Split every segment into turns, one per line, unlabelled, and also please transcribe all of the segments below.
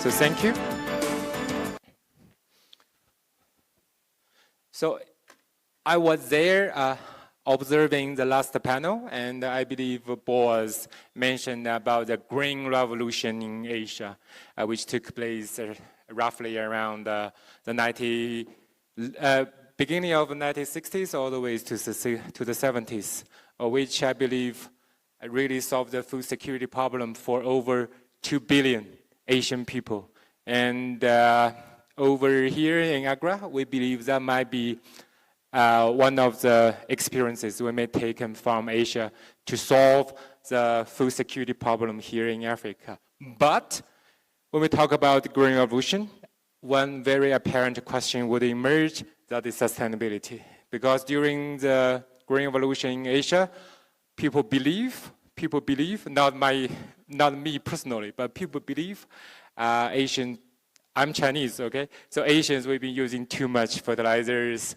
So thank you. So I was there observing the last panel, and I believe Boaz mentioned about the green revolution in Asia, which took place roughly around the beginning of the 1960s all the way to the 70s, which I believe really solved the food security problem for over 2 billion Asian people. And over here in Agra, we believe that might be one of the experiences we may take from Asia to solve the food security problem here in Africa. But when we talk about the Green Revolution, one very apparent question would emerge, that is sustainability. Because during the Green Revolution in Asia, people believe, not me personally, but people believe I'm Chinese, okay? So Asians, we've been using too much fertilizers,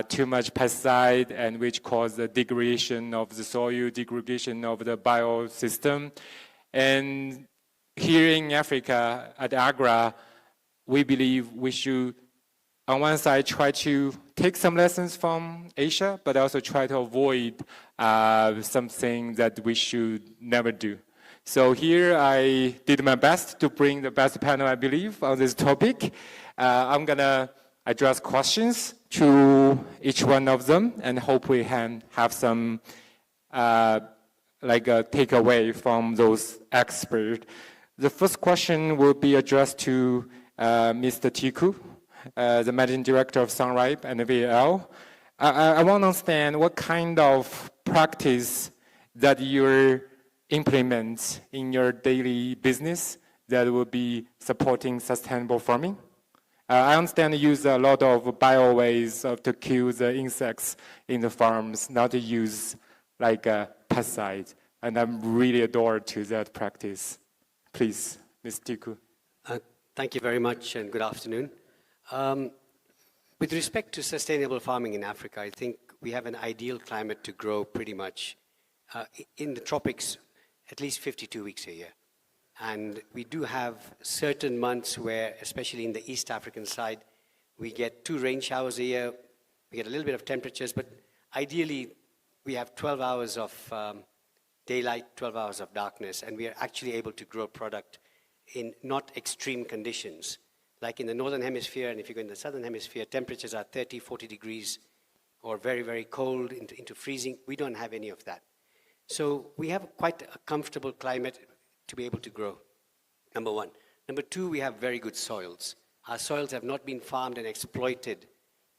too much pesticide, and which cause the degradation of the soil, degradation of the biosystem. And here in Africa, at Agra, we believe we should, on one side, try to take some lessons from Asia, but also try to avoid something that we should never do. So here I did my best to bring the best panel, I believe, on this topic. I'm going to address questions to each one of them and hope we can have some takeaway from those experts. The first question will be addressed to Mr. Tiku, the Managing Director of Sunripe and VAL. I want to understand what kind of practice that you're implement in your daily business that will be supporting sustainable farming. I understand you use a lot of bio ways to kill the insects in the farms, not to use like pesticides, and I'm really adored to that practice. Please, Ms. Tiku.
Thank you very much and good afternoon. With respect to sustainable farming in Africa, I think we have an ideal climate to grow pretty much in the tropics at least 52 weeks a year. And we do have certain months where, especially in the East African side, we get 2 rain showers a year, we get a little bit of temperatures, but ideally we have 12 hours of daylight, 12 hours of darkness, and we are actually able to grow product in not extreme conditions. Like in the Northern Hemisphere, and if you go in the Southern Hemisphere, temperatures are 30, 40 degrees, or very, very cold into freezing. We don't have any of that. So we have quite a comfortable climate to be able to grow, number one. Number two, we have very good soils. Our soils have not been farmed and exploited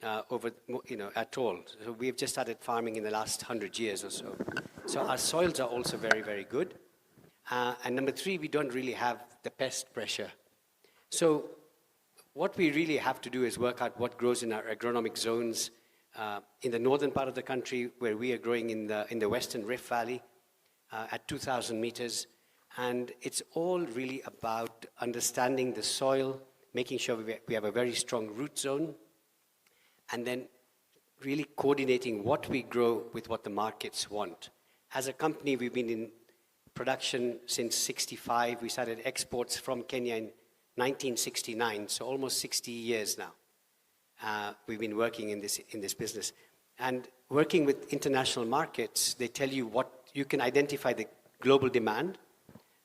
at all. So we've just started farming in the last 100 years or so. So our soils are also very, very good. And number three, we don't really have the pest pressure. So what we really have to do is work out what grows in our agronomic zones in the northern part of the country, where we are growing in the Western Rift Valley at 2,000 meters. And it's all really about understanding the soil, making sure we have a very strong root zone, and then really coordinating what we grow with what the markets want. As a company, we've been in production since '65. We started exports from Kenya in 1969, so almost 60 years now. We've been working in this business. And working with international markets, they tell you you can identify the global demand.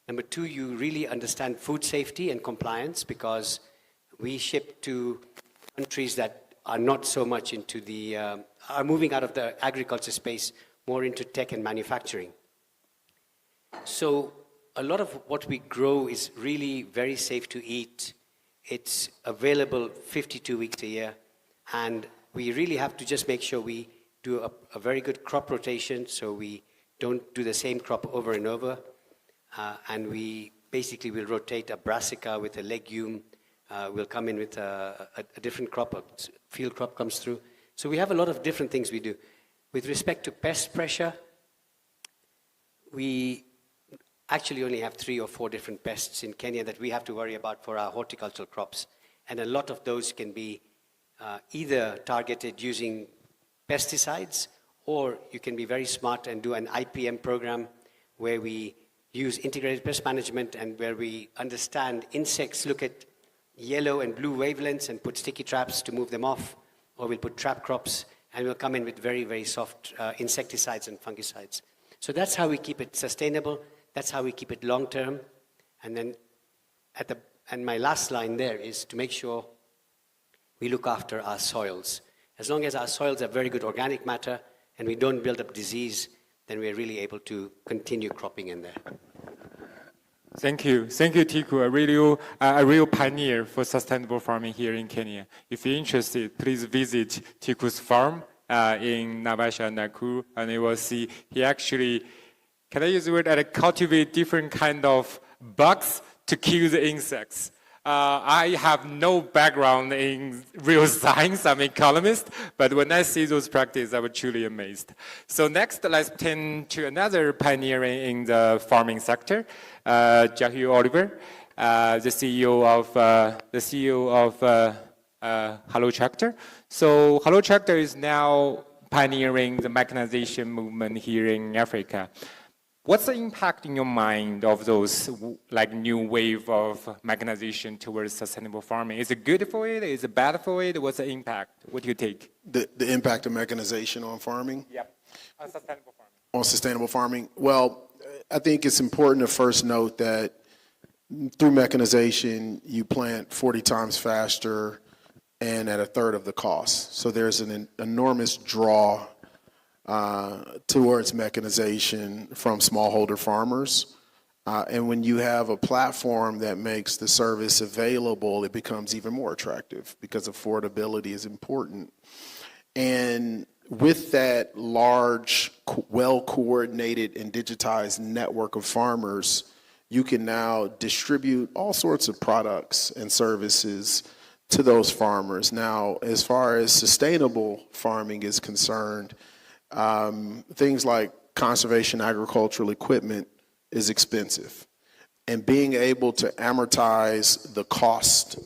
Number two, you really understand food safety and compliance, because we ship to countries that are not so much into are moving out of the agriculture space more into tech and manufacturing. So a lot of what we grow is really very safe to eat. It's available 52 weeks a year. And we really have to just make sure we do a very good crop rotation, so we don't do the same crop over and over. And we basically will rotate a brassica with a legume. We'll come in with a different crop, a field crop comes through. So we have a lot of different things we do. With respect to pest pressure, we actually only have 3 or 4 different pests in Kenya that we have to worry about for our horticultural crops. And a lot of those can be either targeted using pesticides, or you can be very smart and do an IPM program where we use integrated pest management, and where we understand insects, look at yellow and blue wavelengths and put sticky traps to move them off, or we'll put trap crops, and we'll come in with very, very soft insecticides and fungicides. So that's how we keep it sustainable. That's how we keep it long-term. And then and my last line there is to make sure we look after our soils. As long as our soils have very good organic matter and we don't build up disease, then we're really able to continue cropping in there.
Thank you, Tiku, a real pioneer for sustainable farming here in Kenya. If you're interested, please visit Tiku's farm in Naivasha, Nakuru, and you will see he actually, can I use the word, cultivate different kind of bugs to kill the insects. I have no background in real science, I'm an economist, but when I see those practices, I was truly amazed. So next, let's turn to another pioneer in the farming sector, Jahil Oliver, the CEO of Hello Tractor. So Hello Tractor is now pioneering the mechanization movement here in Africa. What's the impact in your mind of those like new wave of mechanization towards sustainable farming? Is it good for it? Is it bad for it? What's the impact? What do you take?
The impact of mechanization on farming?
Yep, on sustainable farming.
On sustainable farming? Well, I think it's important to first note that through mechanization, you plant 40 times faster and at a third of the cost. So there's an enormous draw towards mechanization from smallholder farmers. And when you have a platform that makes the service available, it becomes even more attractive because affordability is important. And with that large, well-coordinated and digitized network of farmers, you can now distribute all sorts of products and services to those farmers. Now, as far as sustainable farming is concerned, things like conservation agricultural equipment is expensive. And being able to amortize the cost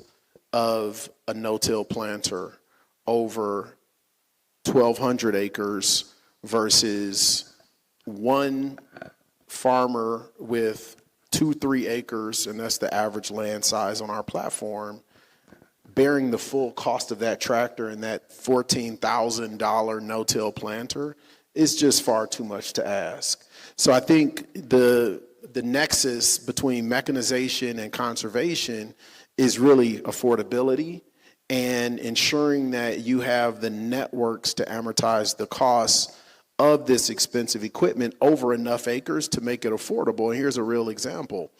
of a no-till planter over 1,200 acres versus one farmer with 2-3 acres, and that's the average land size on our platform, bearing the full cost of that tractor and that $14,000 no-till planter is just far too much to ask. So I think the nexus between mechanization and conservation is really affordability and ensuring that you have the networks to amortize the costs of this expensive equipment over enough acres to make it affordable. And here's a real example.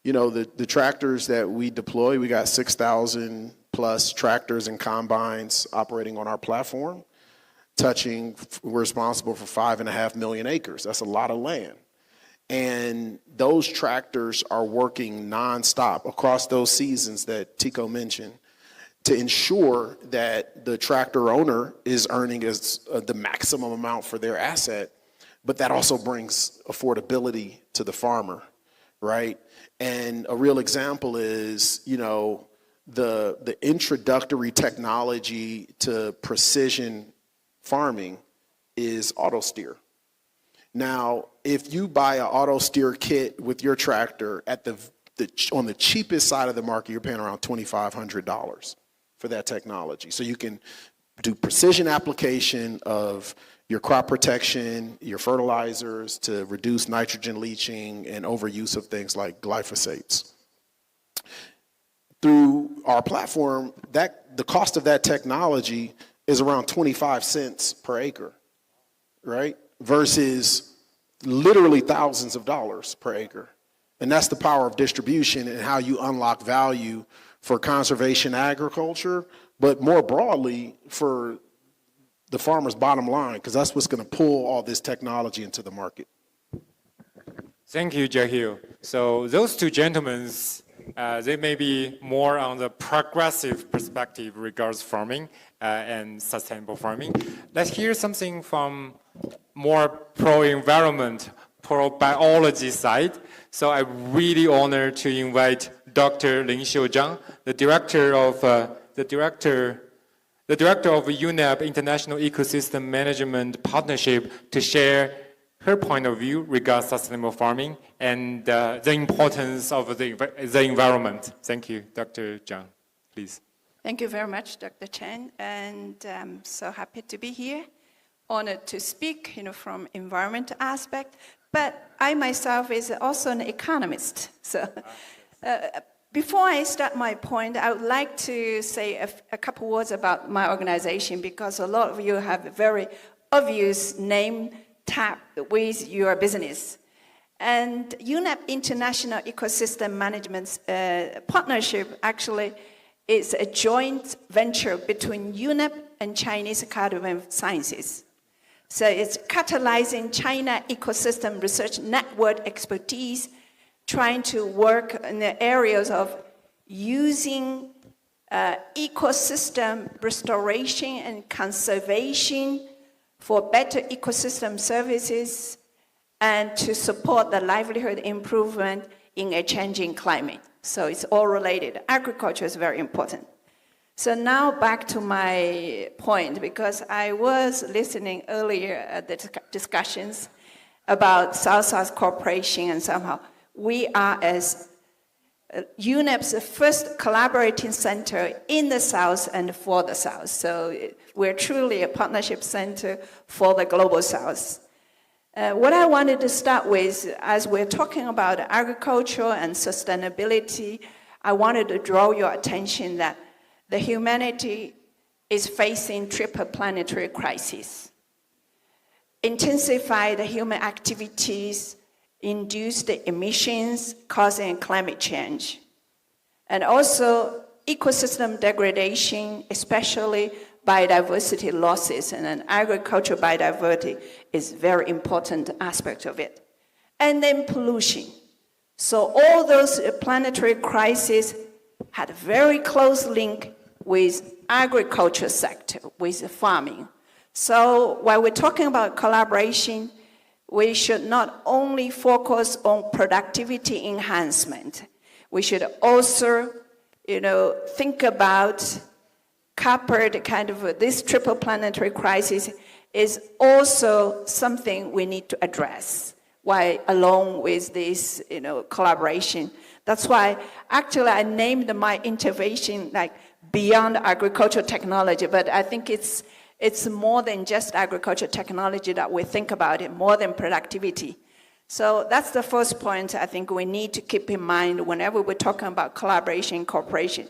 You know, the tractors that we deploy, we got 6,000 plus tractors and combines operating on our platform, we're responsible for 5.5 million acres. That's a lot of land. And those tractors are working nonstop across those seasons that Tico mentioned to ensure that the tractor owner is earning the maximum amount for their asset, but that also brings affordability to the farmer, right? And a real example is, you know, the introductory technology to precision farming is auto steer. Now, if you buy an auto steer kit with your tractor at on the cheapest side of the market, you're paying around $2,500 for that technology. So you can do precision application of your crop protection, your fertilizers to reduce nitrogen leaching and overuse of things like glyphosates. Through our platform, the cost of that technology is around 25 cents per acre, right? Versus literally thousands of dollars per acre. And that's the power of distribution and how you unlock value for conservation agriculture, but more broadly for the farmer's bottom line, because that's what's going to pull all this technology into the market.
Thank you, Jahil. So those two gentlemen, they may be more on the progressive perspective regards farming and sustainable farming. Let's hear something from more pro-environment, pro-biology side. So I'm really honored to invite Dr. Lingxiu Zhang, the director of UNEP International Ecosystem Management Partnership, to share her point of view regarding sustainable farming and the importance of the environment. Thank you, Dr. Zhang. Please.
Thank you very much, Dr. Chen, and I'm so happy to be here. Honored to speak, from environmental aspect, but I myself is also an economist. So before I start my point, I would like to say a couple words about my organization, because a lot of you have a very obvious name tag with your business. And UNEP International Ecosystem Management Partnership actually is a joint venture between UNEP and Chinese Academy of Sciences. So it's catalyzing China ecosystem research network expertise, trying to work in the areas of using ecosystem restoration and conservation for better ecosystem services and to support the livelihood improvement in a changing climate. So it's all related. Agriculture is very important. So now back to my point, because I was listening earlier at the discussions about South-South cooperation, and somehow we are as UNEP's first collaborating center in the South and for the South. So we're truly a partnership center for the global South. What I wanted to start with, as we're talking about agriculture and sustainability, I wanted to draw your attention that the humanity is facing triple planetary crisis. Intensified human activities induce the emissions causing climate change. And also ecosystem degradation, especially biodiversity losses, and then agricultural biodiversity is a very important aspect of it. And then pollution. So all those planetary crises had a very close link with agriculture sector, with farming. So while we're talking about collaboration, we should not only focus on productivity enhancement, we should also, think about coppered kind of this triple planetary crisis is also something we need to address, while along with this, collaboration. That's why actually I named my intervention like beyond agricultural technology, but I think it's more than just agricultural technology that we think about it, more than productivity. So that's the first point I think we need to keep in mind whenever we're talking about collaboration, cooperation.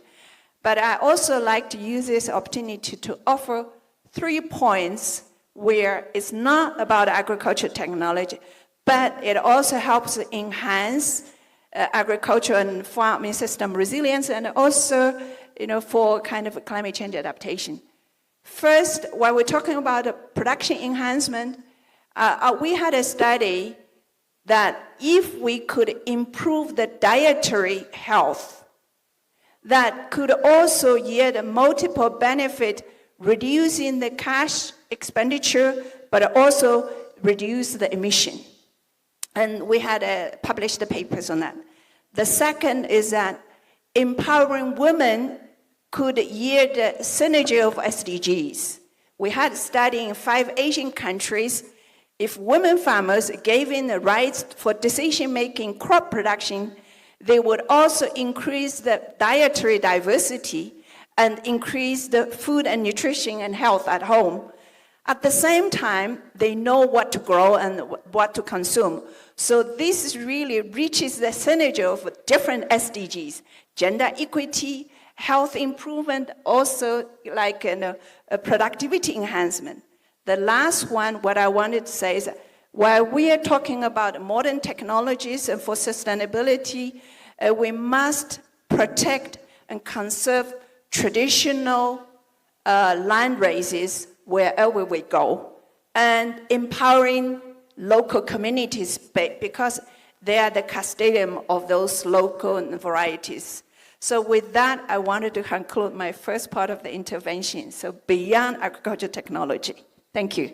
But I also like to use this opportunity to offer 3 points where it's not about agricultural technology, but it also helps enhance agriculture and farming system resilience, and also, for kind of climate change adaptation. First, while we're talking about production enhancement, we had a study that if we could improve the dietary health, that could also yield multiple benefit, reducing the cash expenditure, but also reduce the emission. And we had published the papers on that. The second is that empowering women could yield the synergy of SDGs. We had a study in 5 Asian countries. If women farmers gave in the rights for decision-making crop production, they would also increase the dietary diversity and increase the food and nutrition and health at home. At the same time, they know what to grow and what to consume. So this really reaches the synergy of different SDGs, gender equity, health improvement, also like a productivity enhancement. The last one, what I wanted to say is, while we are talking about modern technologies and for sustainability, we must protect and conserve traditional land races wherever we go, and empowering local communities because they are the custodian of those local varieties. So with that, I wanted to conclude my first part of the intervention, so beyond agriculture technology. Thank you.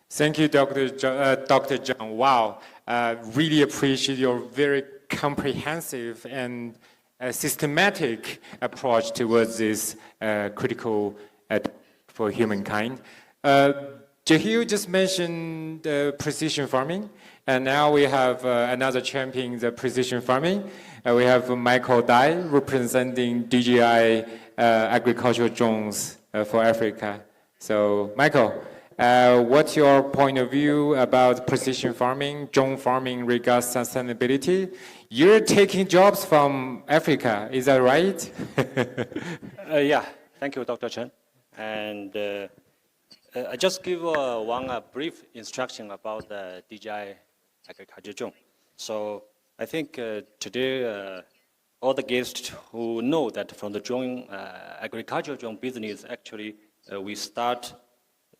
Thank you, Dr. Zhang. Wow, really appreciate your very comprehensive and systematic approach towards this critical for humankind. Jahil just mentioned precision farming, and now we have another champion in the precision farming. We have Michael Dai representing DJI agricultural drones for Africa. So, Michael, what's your point of view about precision farming, drone farming regards sustainability? You're taking jobs from Africa, is that right?
Yeah, thank you, Dr. Chen. And I just give one brief instruction about the DJI agriculture drone. So I think today all the guests who know that from the drone agricultural drone business, actually we start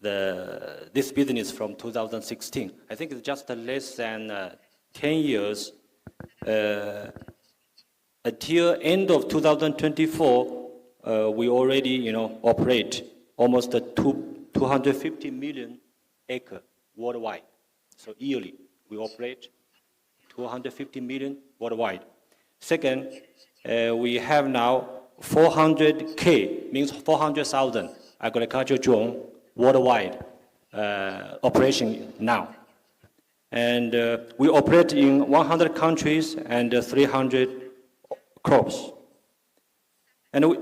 this business from 2016. I think it's just less than 10 years until end of 2024. We already, operate almost 250 million acre worldwide. So yearly, we operate 250 million worldwide. Second, we have now 400K, means 400,000 agricultural drone worldwide operation now. And we operate in 100 countries and 300 crops. And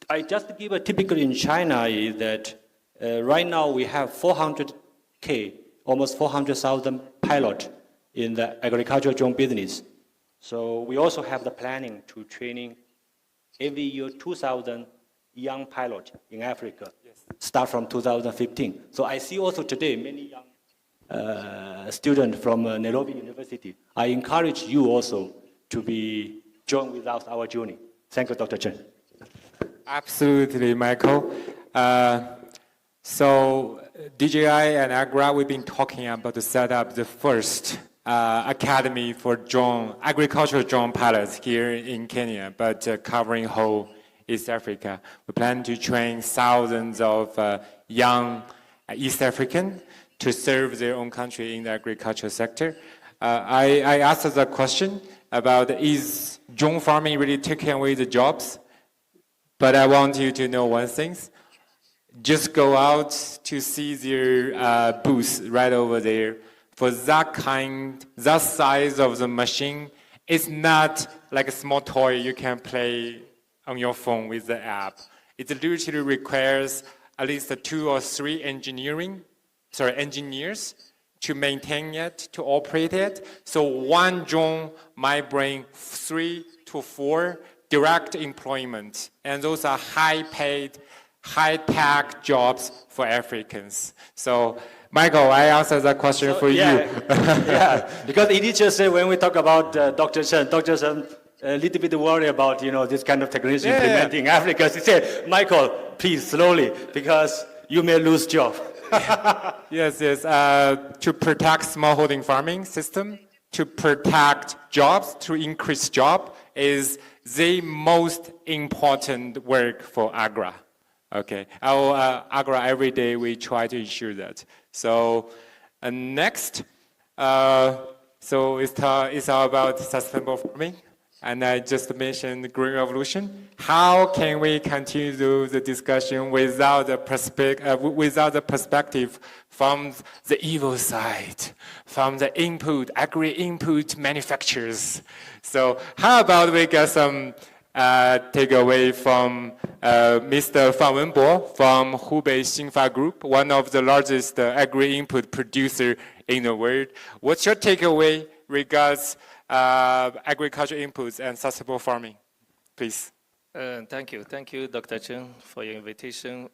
I just give a typical in China is that right now we have 400K, almost 400,000 pilot in the agricultural drone business. So we also have the planning to training every year 2,000 young pilots in Africa, start from 2015. So I see also today many young students from Nairobi University. I encourage you also to be join with us our journey. Thank you, Dr. Chen.
Absolutely, Michael. So DJI and Agra, we've been talking about to set up the first academy for agricultural drone pilots here in Kenya, but covering whole East Africa. We plan to train thousands of young East Africans to serve their own country in the agricultural sector. I asked the question about, is drone farming really taking away the jobs? But I want you to know one thing. Just go out to see their booth right over there. For that size of the machine, it's not like a small toy you can play on your phone with the app. It literally requires at least 2 or 3 engineers to maintain it, to operate it. So one drone might bring 3 to 4 direct employment, and those are high-paid, high-tech jobs for Africans. So, Michael, I answered that question for you.
Yeah, because initially say when we talk about Dr. Chen a little bit worried about this kind of technology implementing in Africa. He said, Michael, please slowly, because you may lose job.
Yes. To protect smallholding farming system, to protect jobs, to increase job is the most important work for Agra. Okay, our Agra every day we try to ensure that. So next, so it's all about sustainable farming. And I just mentioned the Green Revolution. How can we continue the discussion without the perspective from the evil side, from the agri-input manufacturers? So how about we get some takeaway from Mr. Fan Wenbo from Hubei Xinfa Group, one of the largest agri-input producer in the world. What's your takeaway regards agricultural inputs and sustainable farming, please?
Thank you, Dr. Chen, for your invitation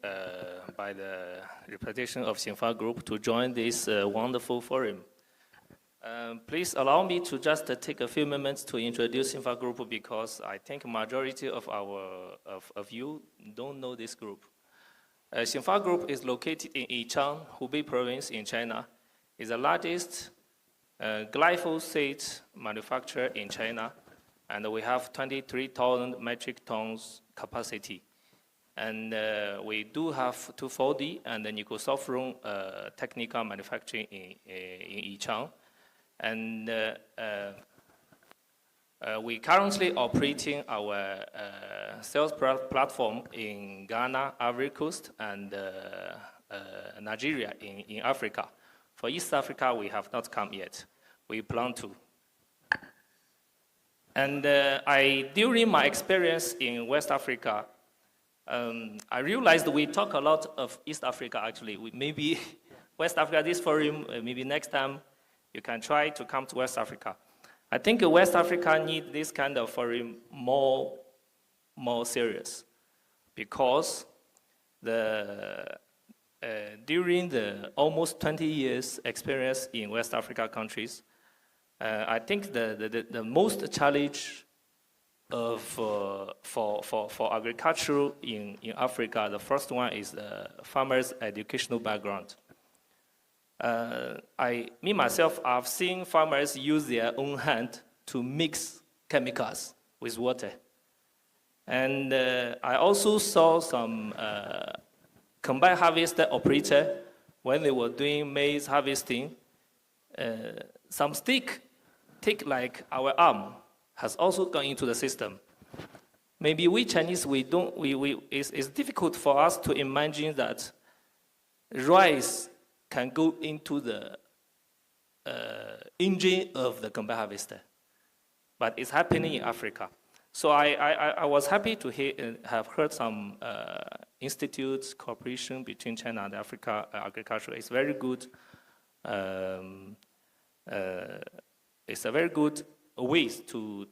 by the representation of Xinfa Group to join this wonderful forum. Please allow me to just take a few moments to introduce Xinfa Group, because I think majority of you don't know this group. Xinfa Group is located in Yichang, Hubei province in China. It's the largest glyphosate manufacturer in China, and we have 23,000 metric tons capacity. And we do have 2,4-D and the nicotsulfuron technical manufacturing in Yichang. And we currently operating our sales platform in Ghana, Ivory Coast, and Nigeria in Africa. For East Africa, we have not come yet. We plan to. And during my experience in West Africa, I realized we talk a lot of East Africa, actually. Maybe West Africa, this forum, maybe next time you can try to come to West Africa. I think West Africa needs this kind of forum more serious, because during the almost 20 years experience in West Africa countries, I think the most challenge for agriculture in Africa, the first one is the farmers' educational background. Myself, I've seen farmers use their own hand to mix chemicals with water. And I also saw some combined harvester operator, when they were doing maize harvesting, some stick like our arm has also gone into the system. Maybe we Chinese, it's difficult for us to imagine that rice can go into the engine of the combined harvester. But it's happening in Africa. So I was happy to have heard some institutes, cooperation between China and Africa agriculture. It's very good. It's a very good ways to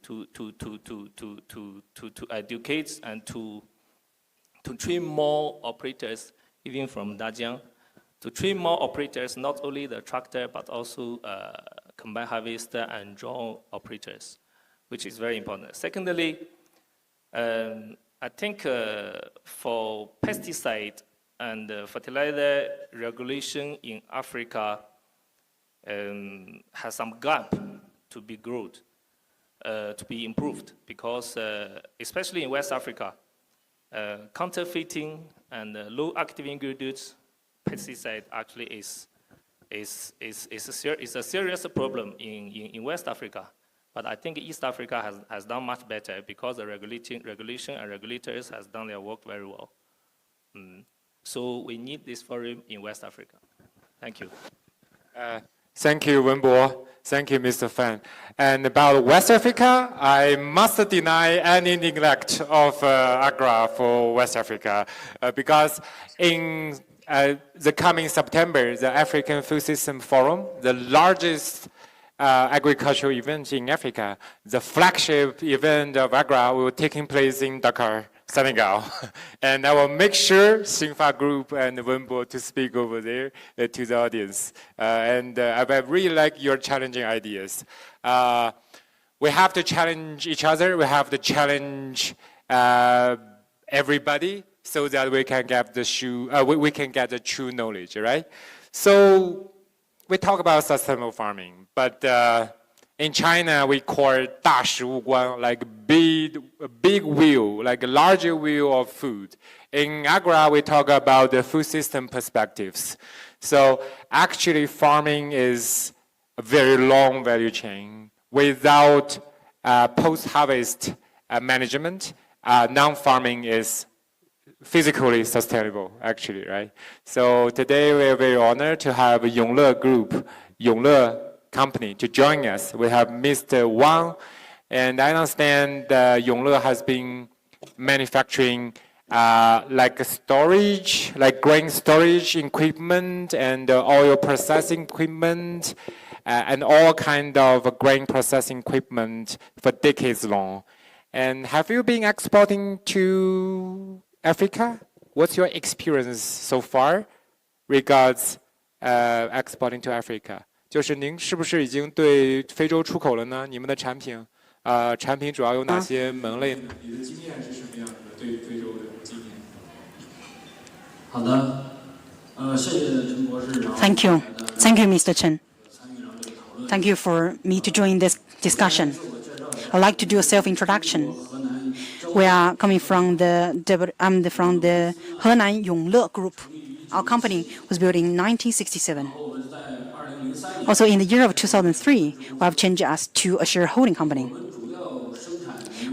educate and to train more operators, even from Dajiang, to train more operators, not only the tractor, but also combined harvester and drone operators, which is very important. Secondly, I think for pesticide and fertilizer regulation in Africa has some gap to be grown, to be improved, because especially in West Africa, counterfeiting and low active ingredients pesticide actually is a serious problem in West Africa. But I think East Africa has done much better, because the regulation and regulators has done their work very well. So we need this forum in West Africa. Thank you.
Thank you, Wenbo. Thank you, Mr. Fan. And about West Africa, I must deny any neglect of AGRA for West Africa, because in the coming September, the African Food System Forum, the largest agricultural event in Africa, the flagship event of AGRA will taking place in Dakar, Senegal. And I will make sure Xinfa Group and Wenbo to speak over there to the audience. And I really like your challenging ideas. We have to challenge each other. We have to challenge everybody, so that we can get we can get the true knowledge, right? So we talk about sustainable farming, but in China we call it 大食物观, like big wheel, like a larger wheel of food. In AGRA we talk about the food system perspectives. So actually farming is a very long value chain. Without post-harvest management, non-farming is physically sustainable, actually, right? So today we are very honored to have Yongle Group, Yongle Company to join us. We have Mr. Wang, and I understand Yongle has been manufacturing like storage, like grain storage equipment and oil processing equipment and all kind of grain processing equipment for decades long. And have you been exporting to Africa? What's your experience so far regards exporting to Africa? 就是您是不是已经对非洲出口了呢？你们的产品，产品主要有哪些门类呢？你的经验是什么样的？对非洲的经验？
好的，谢谢陈博士。
Thank you. Thank you, Mr. Chen. Thank you for me to join this discussion. I'd like to do a self-introduction. We are coming from I'm from the Henan Yongle Group. Our company was built in 1967. Also, in the year of 2003, we have changed us to a shareholding company.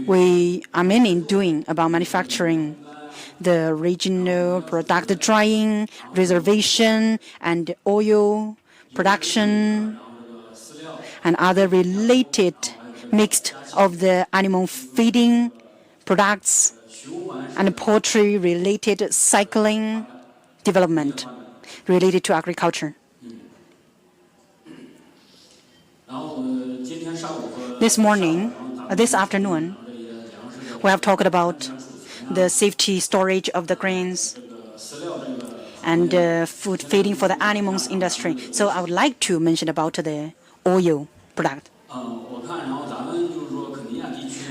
We are mainly doing about manufacturing the regional product drying, reservation, and oil production, and other related mixed of the animal feeding products and poultry-related cycling development related to agriculture. This afternoon, we have talked about the safety storage of the grains and food feeding for the animals industry. So I would like to mention about the oil product.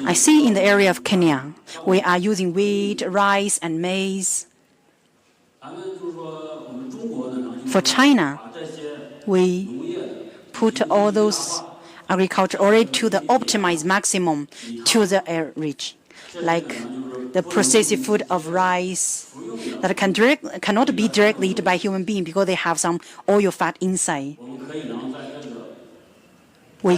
I see in the area of Kenya, we are using wheat, rice, and maize. For China, we put all those agriculture already to the optimized maximum to the air reach, like the processed food of rice that cannot be directly eaten by human being because they have some oil fat inside. We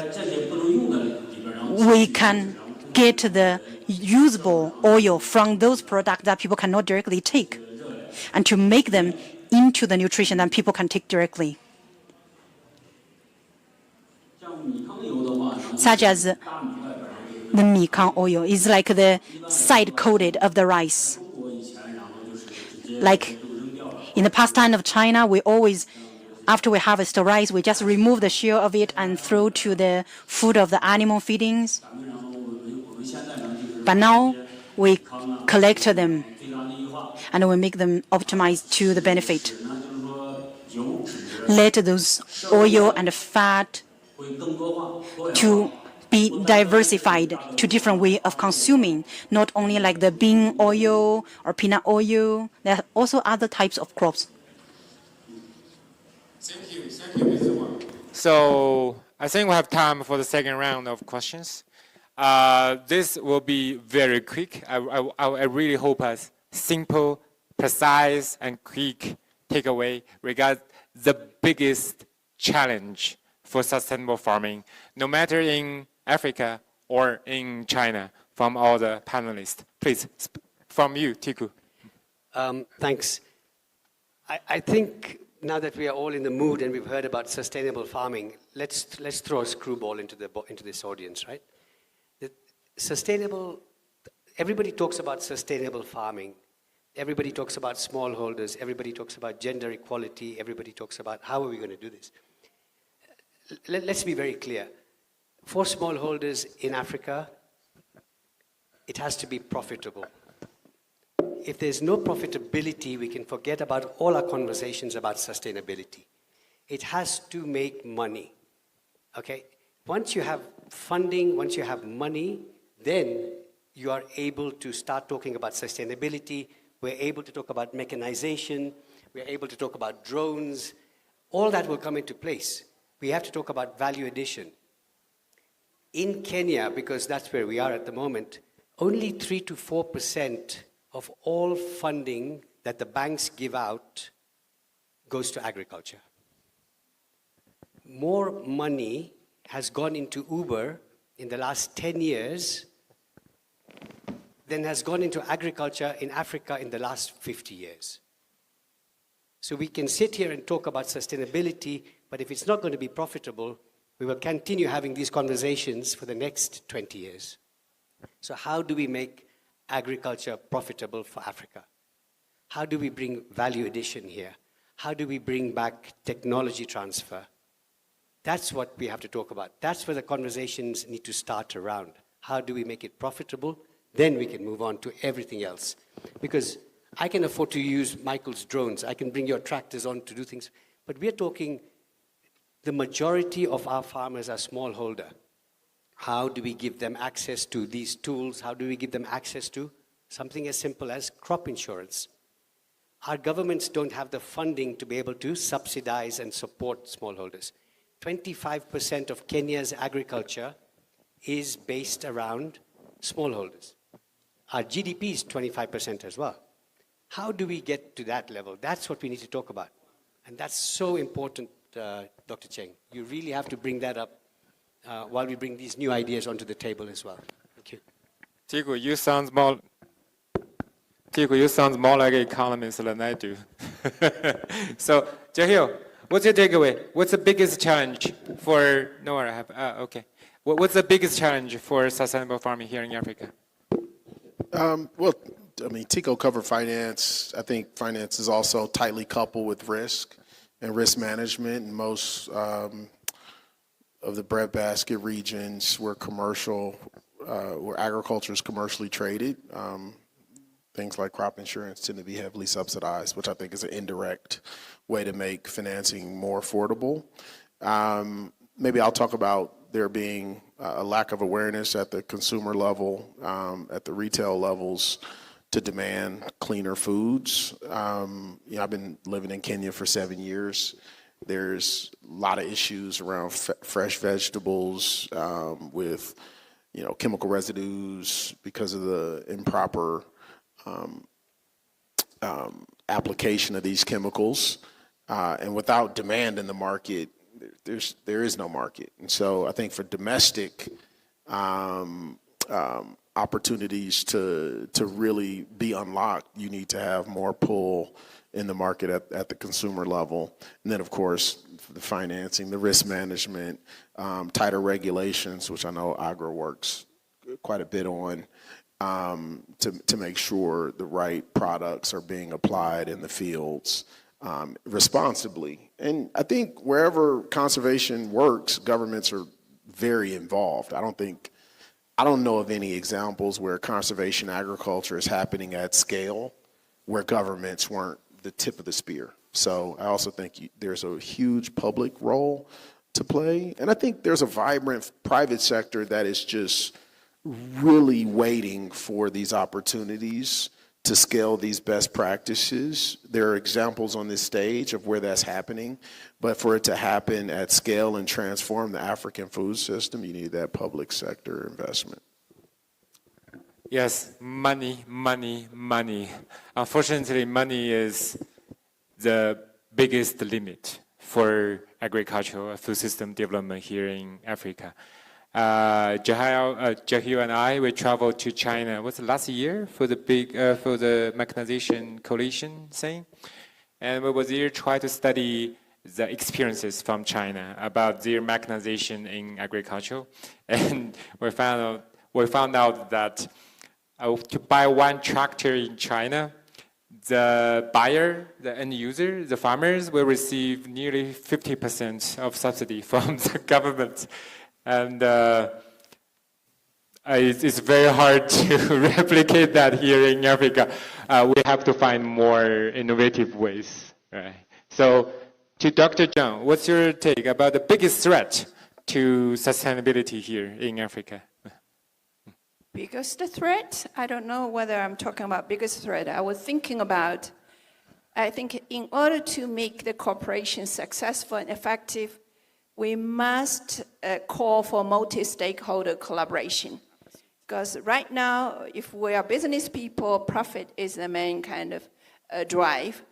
can get the usable oil from those products that people cannot directly take, and to make them into the nutrition that people can take directly. Such as the Mikang oil is like the side coated of the rice. Like in the pastime of China, we always, after we harvest the rice, we just remove the shell of it and throw to the food of the animal feedings. But now we collect them and we make them optimized to the benefit. Let those oil and fat to be diversified to different way of consuming, not only like the bean oil or peanut oil. There are also other types of crops.
Thank you, Mr. Wang. So I think we have time for the second round of questions. This will be very quick. I really hope a simple, precise, and quick takeaway regarding the biggest challenge for sustainable farming, no matter in Africa or in China, from all the panelists. Please, from you, Tiku.
Thanks. I think now that we are all in the mood and we've heard about sustainable farming, let's throw a screwball into this audience, right? Everybody talks about sustainable farming. Everybody talks about smallholders. Everybody talks about gender equality. Everybody talks about how are we going to do this. Let's be very clear. For smallholders in Africa, it has to be profitable. If there's no profitability, we can forget about all our conversations about sustainability. It has to make money, okay? Once you have funding, once you have money, then you are able to start talking about sustainability. We're able to talk about mechanization. We're able to talk about drones. All that will come into place. We have to talk about value addition. In Kenya, because that's where we are at the moment, only 3 to 4% of all funding that the banks give out goes to agriculture. More money has gone into Uber in the last 10 years than has gone into agriculture in Africa in the last 50 years. So we can sit here and talk about sustainability, but if it's not going to be profitable, we will continue having these conversations for the next 20 years. So how do we make agriculture profitable for Africa? How do we bring value addition here? How do we bring back technology transfer? That's what we have to talk about. That's where the conversations need to start around. How do we make it profitable? Then we can move on to everything else. Because I can afford to use Michael's drones. I can bring your tractors on to do things. But we're talking, the majority of our farmers are smallholder. How do we give them access to these tools? How do we give them access to something as simple as crop insurance? Our governments don't have the funding to be able to subsidize and support smallholders. 25% of Kenya's agriculture is based around smallholders. Our GDP is 25% as well. How do we get to that level? That's what we need to talk about. And that's so important, Dr. Cheng. You really have to bring that up while we bring these new ideas onto the table as well. Thank you.
Tiku, you sound more Tico, you sound more like an economist than I do. So, Jahil, what's your takeaway? What's the biggest challenge for, no, I have, okay. What's the biggest challenge for sustainable farming here in Africa?
Well, I mean, Tico covered finance. I think finance is also tightly coupled with risk and risk management. In most of the breadbasket regions where where agriculture is commercially traded, things like crop insurance tend to be heavily subsidized, which I think is an indirect way to make financing more affordable. Maybe I'll talk about there being a lack of awareness at the consumer level, at the retail levels, to demand cleaner foods. I've been living in Kenya for 7 years. There's a lot of issues around fresh vegetables with, chemical residues because of the improper application of these chemicals. And without demand in the market, there is no market. And so I think for domestic opportunities to really be unlocked, you need to have more pull in the market at the consumer level. And then, of course, the financing, the risk management, tighter regulations, which I know Agri works quite a bit on, to make sure the right products are being applied in the fields responsibly. And I think wherever conservation works, governments are very involved. I don't know of any examples where conservation agriculture is happening at scale where governments weren't the tip of the spear. So I also think there's a huge public role to play. And I think there's a vibrant private sector that is just really waiting for these opportunities to scale these best practices. There are examples on this stage of where that's happening, but for it to happen at scale and transform the African food system, you need that public sector investment.
Yes, money. Unfortunately, money is the biggest limit for agricultural food system development here in Africa. Jahil and I, we traveled to China, what's last year for the mechanization coalition thing? And we was here try to study the experiences from China about their mechanization in agriculture. And we found out that to buy one tractor in China, the buyer, the end user, the farmers will receive nearly 50% of subsidy from the government. And it's very hard to replicate that here in Africa. We have to find more innovative ways. Right? So to Dr. Zhang, what's your take about the biggest threat to sustainability here in Africa?
Biggest threat? I don't know whether I'm talking about biggest threat. I was thinking about, I think in order to make the cooperation successful and effective, we must call for multi-stakeholder collaboration. Because right now, if we are business people, profit is the main kind of drive.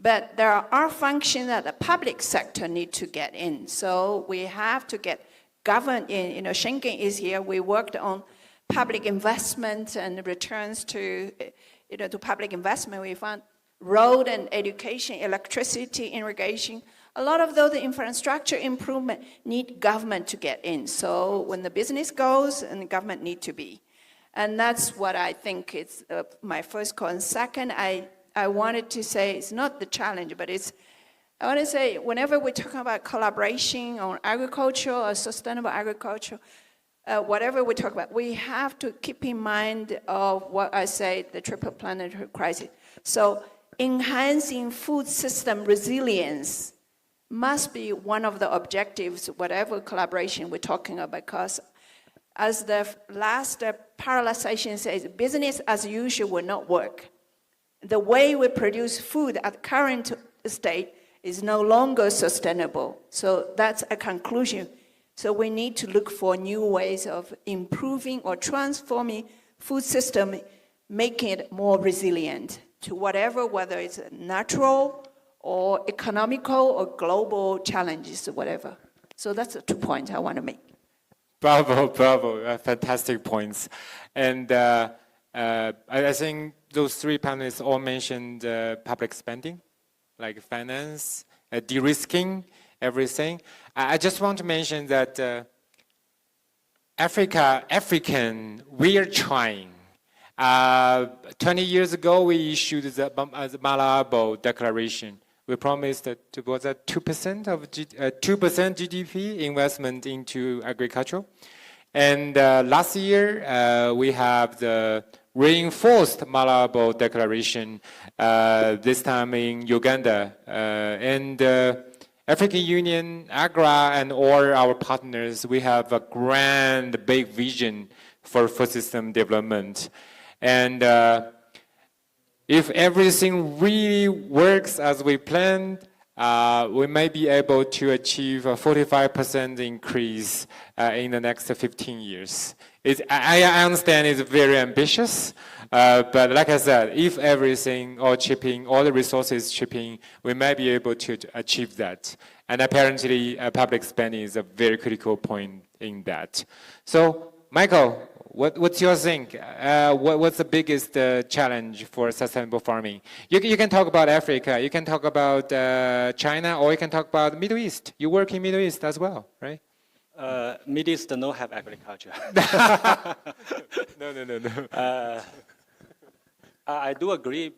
But there are functions that the public sector need to get in. So we have to get government in. Schengen is here. We worked on public investment and returns to public investment. We found road and education, electricity, irrigation. A lot of those infrastructure improvement need government to get in. So when the business goes, and the government need to be. And that's what I think is my first call. And second, I wanted to say it's not the challenge, but I want to say whenever we're talking about collaboration on agriculture or sustainable agriculture, whatever we talk about, we have to keep in mind of what I say, the triple planetary crisis. So enhancing food system resilience must be one of the objectives, whatever collaboration we're talking about, because as the last parallelization says, business as usual will not work. The way we produce food at current state is no longer sustainable. So that's a conclusion. So we need to look for new ways of improving or transforming food system, making it more resilient to whatever, whether it's natural or economical or global challenges or whatever. So that's the 2 points I want to make.
Bravo, fantastic points. And I think those three panelists all mentioned public spending, like finance, de-risking, everything. I just want to mention that we are trying. 20 years ago, we issued the Malabo Declaration. We promised that was that 2% of 2% GDP investment into agriculture. And last year, we have the reinforced Malabo Declaration, this time in Uganda. And African Union, AGRA, and all our partners, we have a grand, big vision for food system development. And if everything really works as we planned, we may be able to achieve a 45% increase in the next 15 years. I understand it's very ambitious, but like I said, if everything, all the resources chipping, we may be able to achieve that. And apparently, public spending is a very critical point in that. So, Michael, what's your think? What's the biggest challenge for sustainable farming? You can talk about Africa, you can talk about China, or you can talk about Middle East. You work in Middle East as well, right?
Middle East don't have agriculture.
No.
I do agree.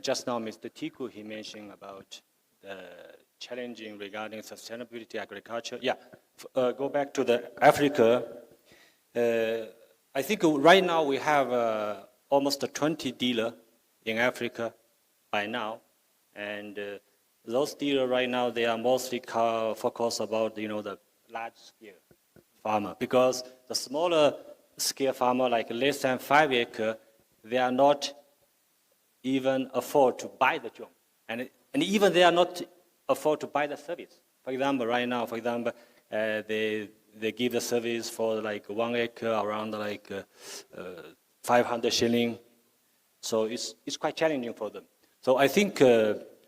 Just now, Mr. Tiku, he mentioned about the challenging regarding sustainability agriculture. Yeah, go back to the Africa. I think right now we have almost 20 dealers in Africa by now, and those dealers right now, they are mostly focused about the large scale farmer, because the smaller scale farmer, like less than 5 acre, they are not even afford to buy the job, and even they are not afford to buy the service. For example, right now, they give the service for like 1 acre around like 500 shilling. So it's quite challenging for them. So I think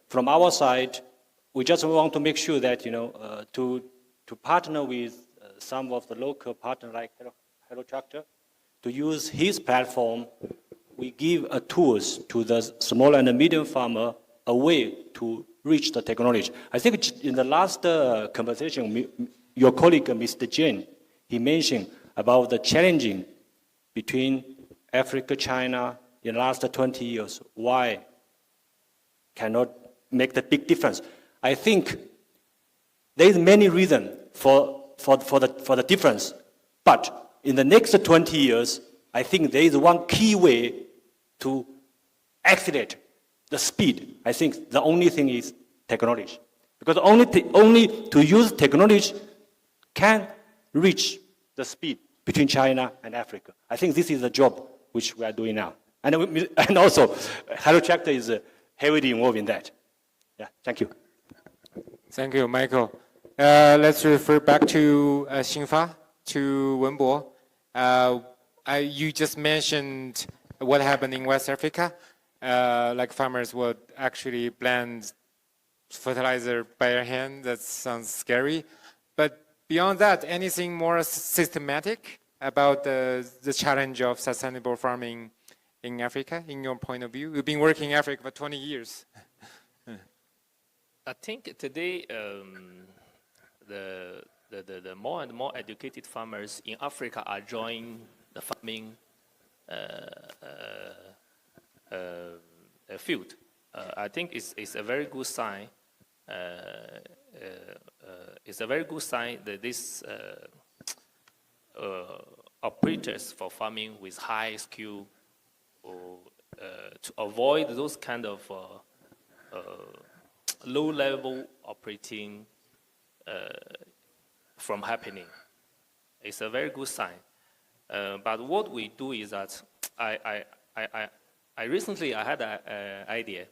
from our side, we just want to make sure that to partner with some of the local partners like Hello Tractor, to use his platform. We give tools to the small and the medium farmer, a way to reach the technology. I think in the last conversation, your colleague, Mr. Jane, he mentioned about the challenging between Africa, China in the last 20 years. Why cannot make the big difference? I think there is many reasons for the difference. But in the next 20 years, I think there is one key way to accelerate the speed. I think the only thing is technology. Because only to use technology can reach the speed between China and Africa. I think this is the job which we are doing now. And also, Hello Tractor is heavily involved in that. Yeah, thank you.
Thank you, Michael. Let's refer back to Xinfa, to Wenbo. You just mentioned what happened in West Africa. Like farmers would actually blend fertilizer by their hand. That sounds scary. But beyond that, anything more systematic about the challenge of sustainable farming in Africa, in your point of view? You've been working in Africa for 20 years.
I think today the more and more educated farmers in Africa are joining the farming field. I think it's a very good sign. It's a very good sign that these operators for farming with high skill, to avoid those kind of low-level operating from happening. It's a very good sign. But what we do is that I recently had an idea.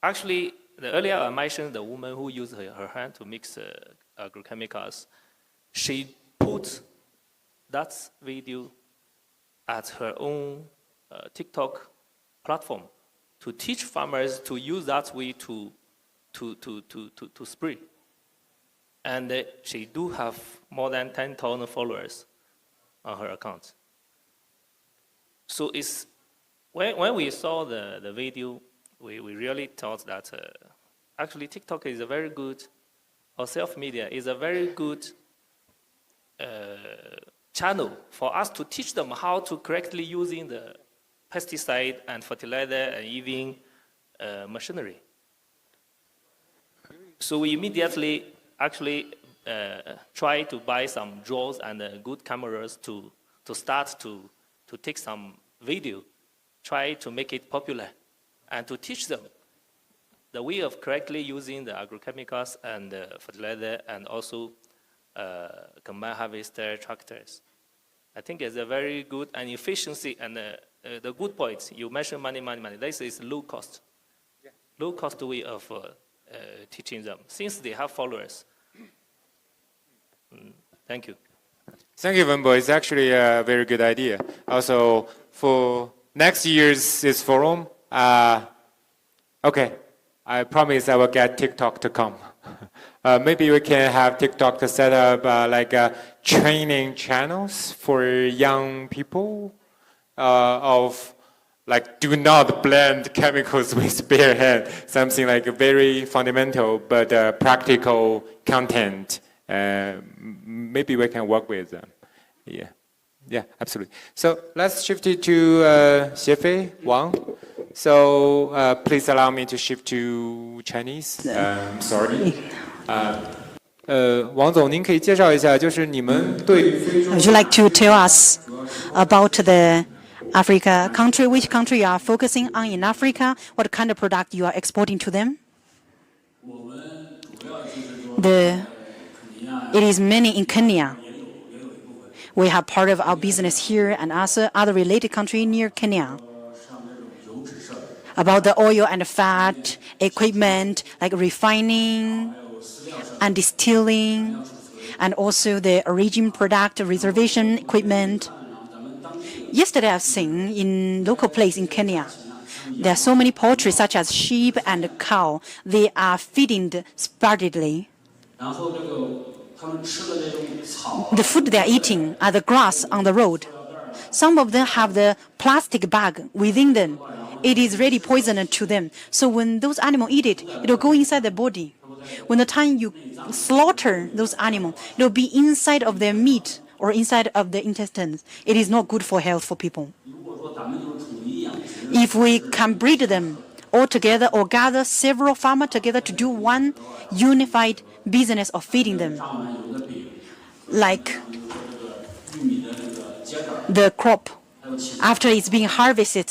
Actually, earlier I mentioned the woman who used her hand to mix agrochemicals. She put that video at her own TikTok platform to teach farmers to use that way to spray. And she do have more than 10,000 followers on her account. So it's when we saw the video, we really thought that actually TikTok is a very good, or self-media is a very good channel for us to teach them how to correctly using the pesticide and fertilizer and even machinery. So we immediately actually try to buy some drones and good cameras to start to take some video, try to make it popular, and to teach them the way of correctly using the agrochemicals and fertilizer and also combine harvester tractors. I think it's a very good and efficiency and the good points. You mentioned money. This is low cost. Yeah. Low cost way of teaching them since they have followers. Thank you.
Thank you, Wenbo. It's actually a very good idea. Also, for next year's this forum, okay, I promise I will get TikTok to come. Maybe we can have TikTok to set up like training channels for young people of like do not blend chemicals with bare hand. Something like very fundamental but practical content. Maybe we can work with them. Yeah, absolutely. So let's shift it to Xiefei Wang. So please allow me to shift to Chinese. Sorry. 王总，您可以介绍一下，就是你们对非洲
Would you like to tell us about the Africa country? Which country you are focusing on in Africa? What kind of product you are exporting to them? It is mainly in Kenya. We have part of our business here and also other related countries near Kenya. About the oil and fat equipment like refining and distilling, and also the origin product reservation equipment. Yesterday I've seen in local place in Kenya, there are so many poultry such as sheep and cow. They are feeding sparingly. The food they are eating are the grass on the road. Some of them have the plastic bag within them. It is really poisonous to them. So when those animals eat it, it will go inside their body. When the time you slaughter those animals, it will be inside of their meat or inside of the intestines. It is not good for health for people. If we can breed them all together or gather several farmers together to do one unified business of feeding them, like the crop, after it's being harvested,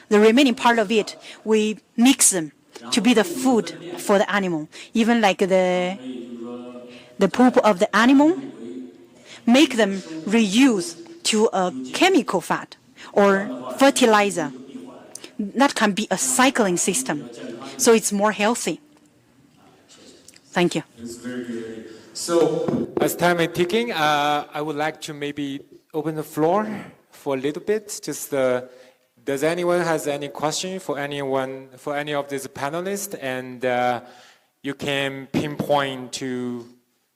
the remaining part of it, we mix them to be the food for the animal. Even like the poop of the animal, make them reuse to a chemical fat or fertilizer. That can be a cycling system, so it's more healthy. Thank you.
It's very good. So as time is ticking, I would like to maybe open the floor for a little bit. Just does anyone has any question for anyone, for any of these panelists? And you can pinpoint to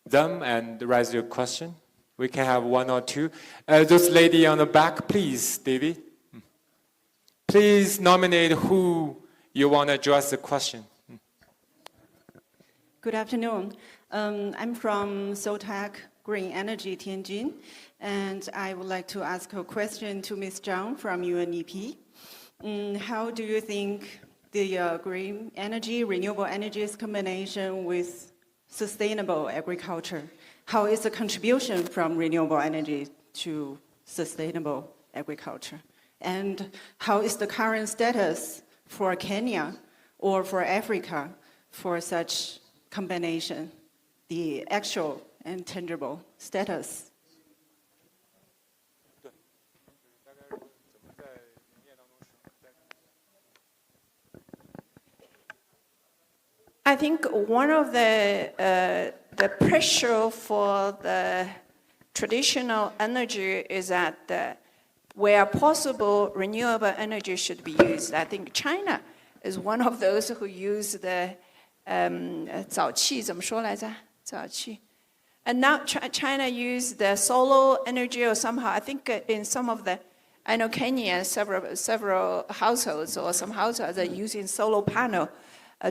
them and raise your question. We can have one or two. This lady on the back, please, David. Please nominate who you want to address the question.
Good afternoon. I'm from Soltech Green Energy Tianjin, and I would like to ask a question to Ms. Zhang from UNEP. How do you think the green energy, renewable energies combination with sustainable agriculture, how is the contribution from renewable energy to sustainable agriculture? And how is the current status for Kenya or for Africa for such combination, the actual and tangible status?
I think one of the pressure for the traditional energy is that where possible, renewable energy should be used. I think China is one of those who use the 早气怎么说来着？早气。And now China use the solar energy or somehow, I think in some of the I know Kenya, several households or some households are using solar panel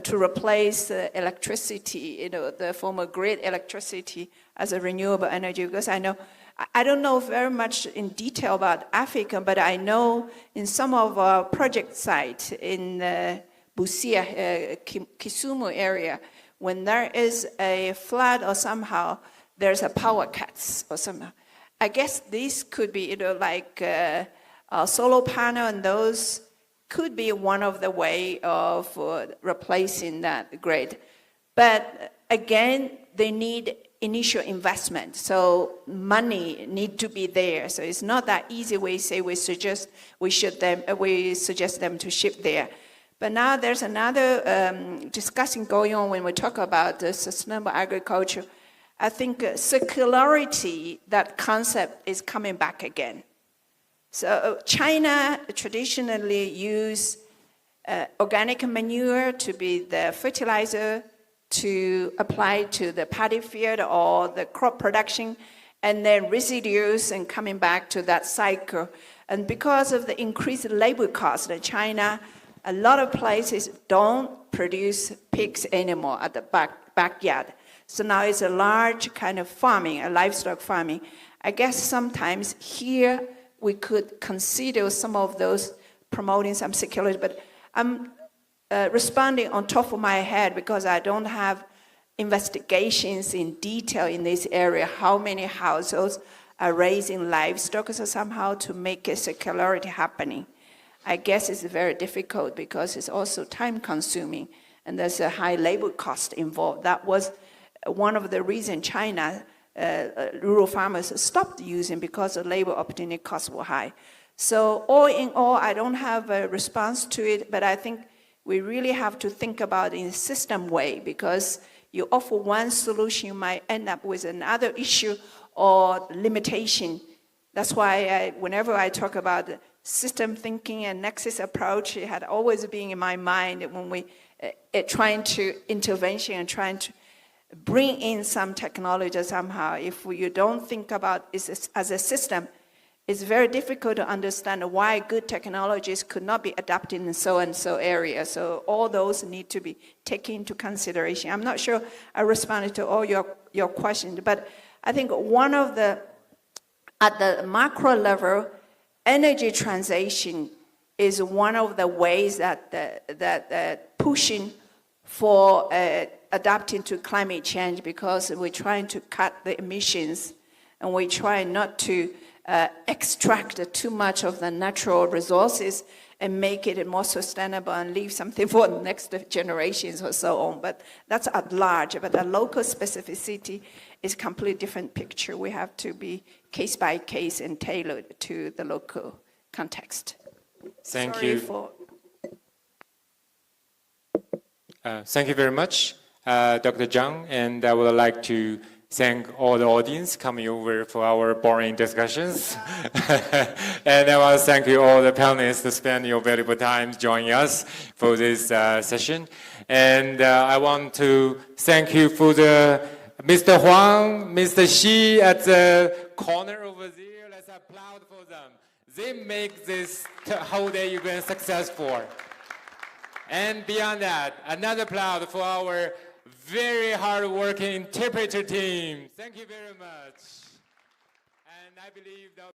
to replace electricity, the former grid electricity as a renewable energy. Because I don't know very much in detail about Africa, but I know in some of our project sites in Busia, Kisumu area, when there is a flood or somehow there's a power cuts or somehow, I guess these could be like a solar panel, and those could be one of the way of replacing that grid. But again, they need initial investment, so money need to be there. So it's not that easy. We suggest them to ship there. But now there's another discussion going on when we talk about the sustainable agriculture. I think circularity, that concept is coming back again. So China traditionally use organic manure to be the fertilizer to apply to the paddy field or the crop production, and then residues and coming back to that cycle. And because of the increased labor cost in China, a lot of places don't produce pigs anymore at the backyard. So now it's a large kind of farming, a livestock farming. I guess sometimes here we could consider some of those promoting some security, but I'm responding on top of my head because I don't have investigations in detail in this area, how many households are raising livestock or somehow to make a circularity happening. I guess it's very difficult because it's also time consuming and there's a high labor cost involved. That was one of the reasons China rural farmers stopped using, because the labor opportunity costs were high. So all in all, I don't have a response to it, but I think we really have to think about it in a system way, because you offer one solution, you might end up with another issue or limitation. That's why whenever I talk about system thinking and nexus approach, it had always been in my mind when we trying to intervention and trying to bring in some technology somehow. If you don't think about it as a system, it's very difficult to understand why good technologies could not be adapted in so and so area. So all those need to be taken into consideration. I'm not sure I responded to all your questions, but I think one of at the macro level, energy transition is one of the ways that pushing for adapting to climate change, because we're trying to cut the emissions and we try not to extract too much of the natural resources and make it more sustainable and leave something for the next generations or so on. But that's at large. But the local specificity is a completely different picture. We have to be case by case and tailored to the local context.
Thank
Sorry
you. Thank you very much, Dr. Zhang, and I would like to thank all the audience coming over for our boring discussions. And I want to thank you all the panelists to spend your valuable time joining us for this session. And I want to thank you for Mr. Huang, Mr. Xi at the corner over there. Let's applaud for them. They make this whole day event successful. And beyond that, another applaud for our very hard-working interpreter team. Thank you very much. And I believe that